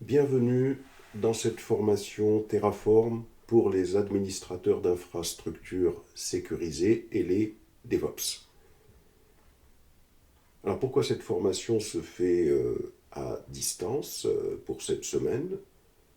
Bienvenue dans cette formation Terraform pour les administrateurs d'infrastructures sécurisées et les DevOps. Alors pourquoi cette formation se fait à distance pour cette semaine?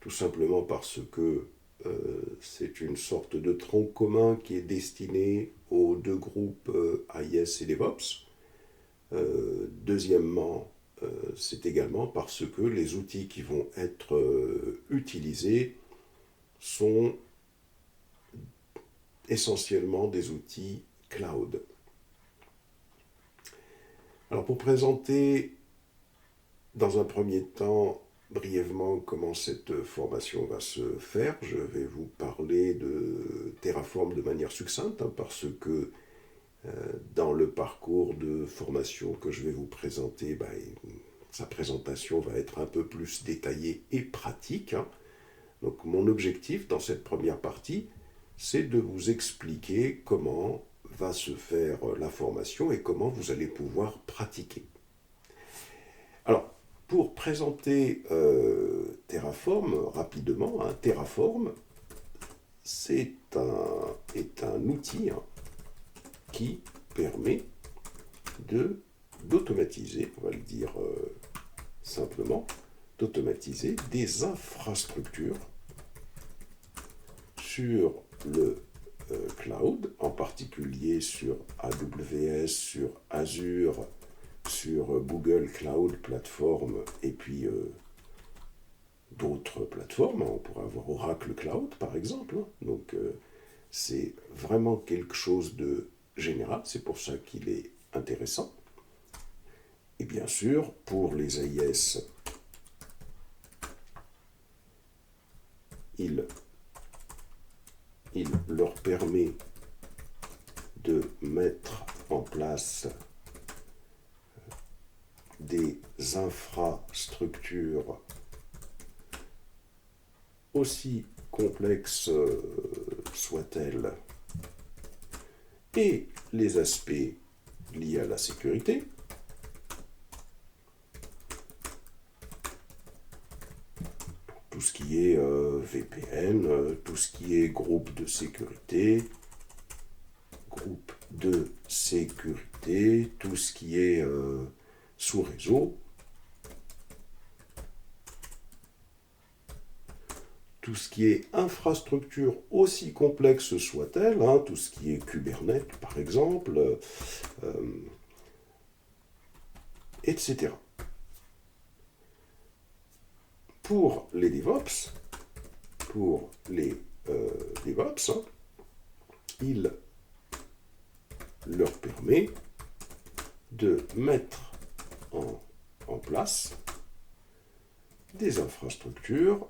Tout simplement parce que c'est une sorte de tronc commun qui est destiné aux deux groupes AIS et DevOps. Deuxièmement, c'est également parce que les outils qui vont être utilisés sont essentiellement des outils cloud. Alors pour présenter dans un premier temps brièvement comment cette formation va se faire, je vais vous parler de Terraform de manière succincte, parce que dans le parcours de formation que je vais vous présenter, sa présentation va être un peu plus détaillée et pratique. Donc mon objectif dans cette première partie, c'est de vous expliquer comment va se faire la formation et comment vous allez pouvoir pratiquer. Alors, pour présenter Terraform rapidement, Terraform, c'est un outil qui permet d'automatiser, on va le dire simplement, d'automatiser des infrastructures sur le cloud, en particulier sur AWS, sur Azure, sur Google Cloud Platform et puis d'autres plateformes. On pourrait avoir Oracle Cloud par exemple. Donc c'est vraiment quelque chose de général, c'est pour ça qu'il est intéressant. Et bien sûr, pour les AIS, il leur permet de mettre en place des infrastructures aussi complexes soient-elles, et les aspects liés à la sécurité, tout ce qui est VPN, tout ce qui est groupe de sécurité, tout ce qui est sous-réseau, tout ce qui est infrastructure aussi complexe soit-elle, tout ce qui est Kubernetes par exemple, etc. Pour les DevOps, il leur permet de mettre en place des infrastructures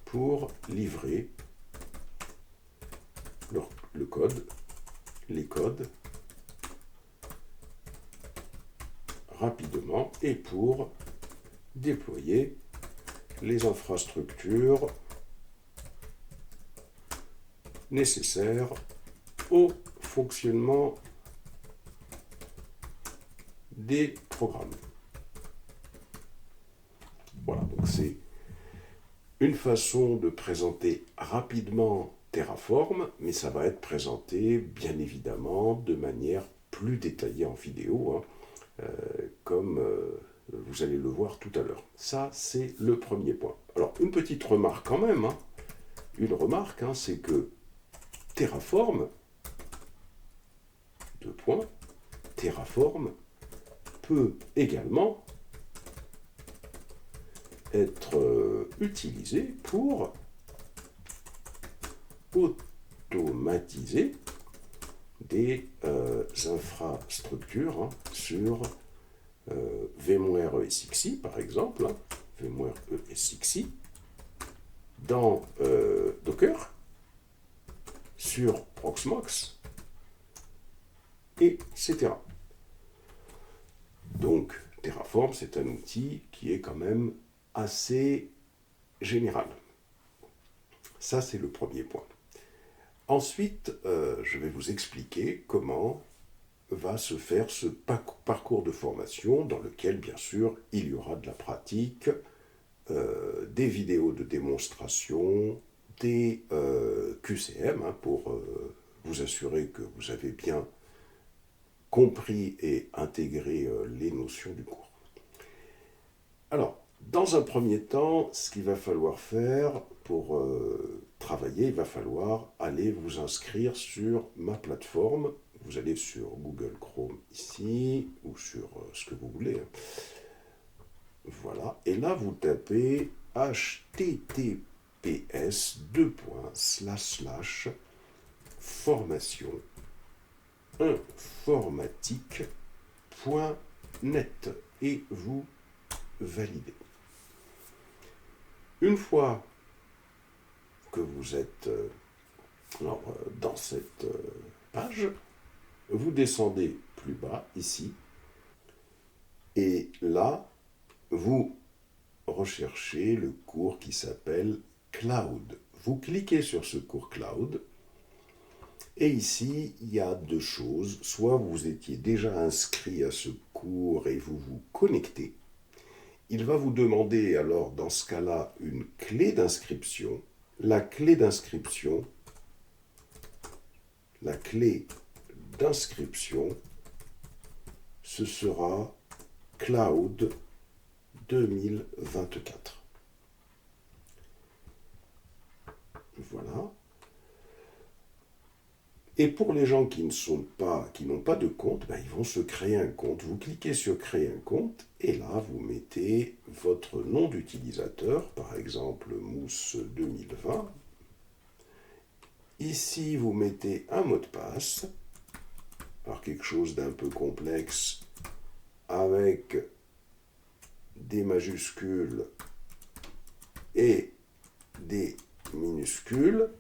pour livrer les codes rapidement et pour déployer les infrastructures nécessaires au fonctionnement des programmes. Voilà, donc c'est une façon de présenter rapidement Terraform, mais ça va être présenté bien évidemment de manière plus détaillée en vidéo, comme vous allez le voir tout à l'heure. Ça, c'est le premier point. Alors, une petite remarque quand même, c'est que Terraform, Terraform peut également être utilisé pour automatiser des infrastructures sur VMware ESXi par exemple, VMware ESXi, dans Docker, sur Proxmox, etc. Donc Terraform, c'est un outil qui est quand même assez général. Ça, c'est le premier point. Ensuite, je vais vous expliquer comment va se faire ce parcours de formation dans lequel, bien sûr, il y aura de la pratique, des vidéos de démonstration, des QCM pour vous assurer que vous avez bien compris et intégré les notions du cours. Alors, dans un premier temps, ce qu'il va falloir faire pour travailler, il va falloir aller vous inscrire sur ma plateforme. Vous allez sur Google Chrome ici, ou sur ce que vous voulez. Voilà, et là vous tapez https://formation informatique.net et vous validez. Une fois que vous êtes dans cette page, vous descendez plus bas ici et là vous recherchez le cours qui s'appelle Cloud. Vous cliquez sur ce cours Cloud et ici il y a deux choses. Soit vous étiez déjà inscrit à ce cours et vous vous connectez. Il va vous demander alors dans ce cas-là une clé d'inscription. La clé d'inscription, ce sera Cloud 2024. Voilà. Et pour les gens qui n'ont pas de compte, ils vont se créer un compte. Vous cliquez sur créer un compte et là vous mettez votre nom d'utilisateur, par exemple Mousse 2020. Ici vous mettez un mot de passe, alors quelque chose d'un peu complexe avec des majuscules et des minuscules,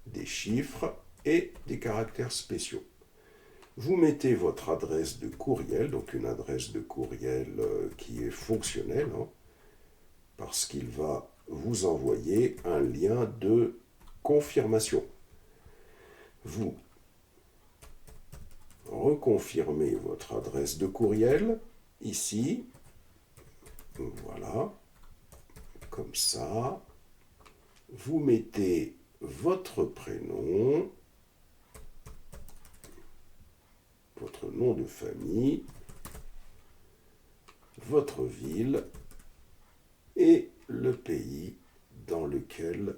des chiffres et des caractères spéciaux. Vous mettez votre adresse de courriel, donc une adresse de courriel qui est fonctionnelle, parce qu'il va vous envoyer un lien de confirmation. Vous reconfirmez votre adresse de courriel, ici, voilà, comme ça. Vous mettez votre prénom, votre nom de famille, votre ville et le pays dans lequel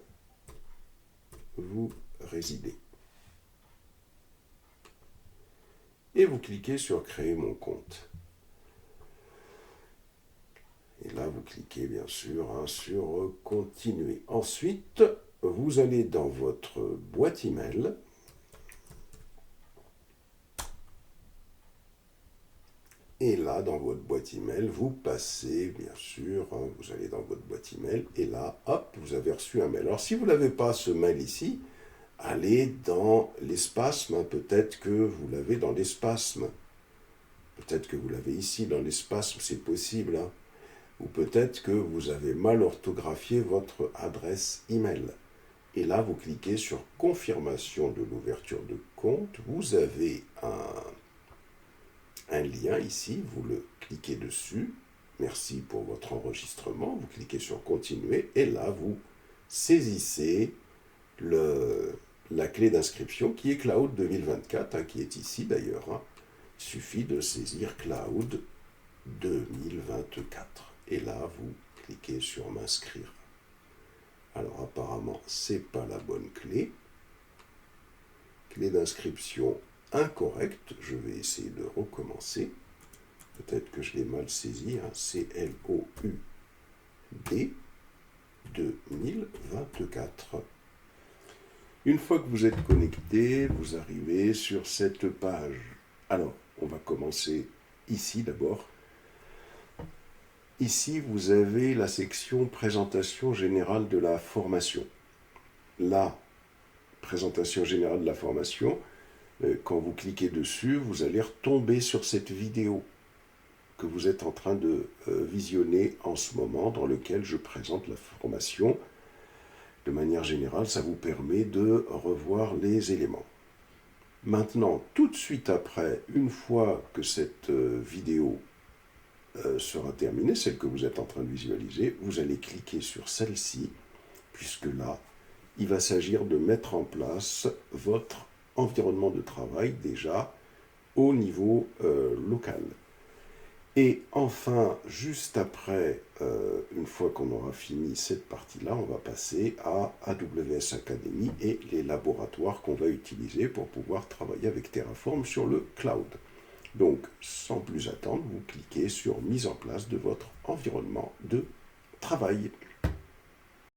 vous résidez. Et vous cliquez sur créer mon compte. Et là, vous cliquez bien sûr sur continuer. Ensuite, vous allez dans votre boîte email. Et là, dans votre boîte email, vous passez, bien sûr, vous allez dans votre boîte email, et là, hop, vous avez reçu un mail. Alors, si vous n'avez pas ce mail ici, allez dans l'espasme, peut-être que vous l'avez dans l'espasme. Peut-être que vous l'avez ici dans l'espasme, c'est possible. Ou peut-être que vous avez mal orthographié votre adresse email. Et là, vous cliquez sur confirmation de l'ouverture de compte. Vous avez un lien ici, vous le cliquez dessus. Merci pour votre enregistrement. Vous cliquez sur continuer et là, vous saisissez la clé d'inscription qui est Cloud 2024, qui est ici d'ailleurs. Il suffit de saisir Cloud 2024. Et là, vous cliquez sur m'inscrire. Alors apparemment, ce n'est pas la bonne clé. Clé d'inscription incorrecte. Je vais essayer de recommencer. Peut-être que je l'ai mal saisi. C-L-O-U-D 2024. Une fois que vous êtes connecté, vous arrivez sur cette page. Alors, on va commencer ici d'abord. Ici, vous avez la section présentation générale de la formation. La présentation générale de la formation, quand vous cliquez dessus, vous allez retomber sur cette vidéo que vous êtes en train de visionner en ce moment, dans lequel je présente la formation. De manière générale, ça vous permet de revoir les éléments. Maintenant, tout de suite après, une fois que cette vidéo sera terminée, celle que vous êtes en train de visualiser, vous allez cliquer sur celle-ci, puisque là, il va s'agir de mettre en place votre environnement de travail déjà au niveau local. Et enfin, juste après, une fois qu'on aura fini cette partie-là, on va passer à AWS Academy et les laboratoires qu'on va utiliser pour pouvoir travailler avec Terraform sur le cloud. Donc, sans plus attendre, vous cliquez sur mise en place de votre environnement de travail.